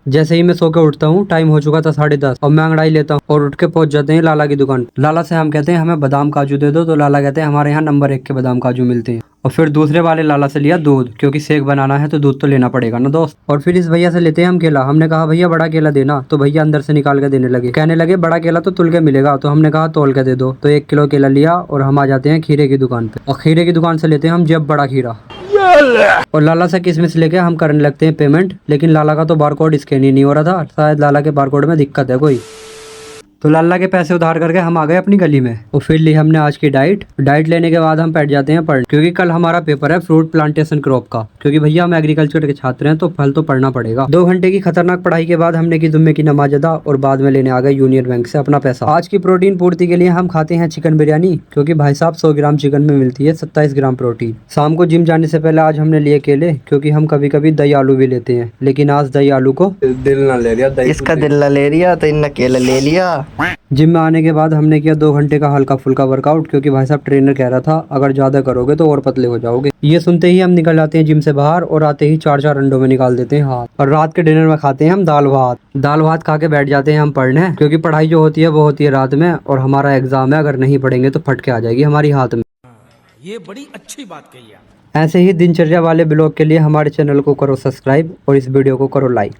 जैसे ही मैं सो के उठता हूँ, टाइम हो चुका था 10:30 और मैं अंगड़ाई लेता हूँ और उठ के पहुंच जाते हैं लाला की दुकान। लाला से हम कहते हैं हमें बादाम काजू दे दो, तो लाला कहते हैं हमारे यहाँ नंबर 1 के बादाम काजू मिलते हैं। और फिर दूसरे वाले लाला से लिया दूध, क्योंकि शेक बनाना है तो दूध तो लेना पड़ेगा ना दोस्त। और फिर इस भैया से लेते हैं हम केला। हमने कहा भैया बड़ा केला देना, तो भैया अंदर से निकाल के देने लगे, कहने लगे बड़ा केला तो तुल के मिलेगा। तो हमने कहा तोल के दे दो, तो 1 किलो केला लिया और हम आ जाते हैं खीरे की दुकान पे। और खीरे की दुकान से लेते हैं हम जब बड़ा खीरा और लाला से किसमिस लेके हम करने लगते हैं पेमेंट। लेकिन लाला का तो बारकोड स्कैन ही नहीं हो रहा था, शायद लाला के बारकोड में दिक्कत है कोई। तो लाला के पैसे उधार करके हम आ गए अपनी गली में और फिर ली हमने आज की डाइट लेने के बाद हम बैठ जाते हैं पढ़ने, क्योंकि कल हमारा पेपर है फ्रूट प्लांटेशन क्रॉप का। क्योंकि भैया हम एग्रीकल्चर के छात्र हैं तो फल तो पढ़ना पड़ेगा। 2 घंटे की खतरनाक पढ़ाई के बाद हमने की जुम्मे की नमाज अदा और बाद में लेने आ गए यूनियन बैंक से अपना पैसा। आज की प्रोटीन पूर्ति के लिए हम खाते हैं चिकन बिरयानी, क्योंकि भाई साहब 100 ग्राम चिकन में मिलती है 27 ग्राम प्रोटीन। शाम को जिम जाने से पहले आज हमने लिए केले, क्योंकि हम कभी कभी दही आलू भी लेते हैं, लेकिन आज दही आलू को दिल ना ले लिया, इसका दिल ना ले लिया तो इनने केला ले लिया। जिम में आने के बाद हमने किया 2 घंटे का हल्का फुल्का वर्कआउट, क्योंकि भाई साहब ट्रेनर कह रहा था अगर ज्यादा करोगे तो और पतले हो जाओगे। ये सुनते ही हम निकल जाते हैं जिम से बाहर और आते ही 4-4 अंडों में निकाल देते हैं हाथ। और रात के डिनर में खाते हैं हम दाल भात खा के बैठ जाते हैं हम पढ़ने, क्योंकि पढ़ाई जो होती है वो होती है रात में और हमारा एग्जाम है। अगर नहीं पढ़ेंगे तो फट के आ जाएगी हमारी हाथ में। ये बड़ी अच्छी बात कही आप। ऐसे ही दिनचर्या वाले ब्लॉग के लिए हमारे चैनल को करो सब्सक्राइब और इस वीडियो को करो लाइक।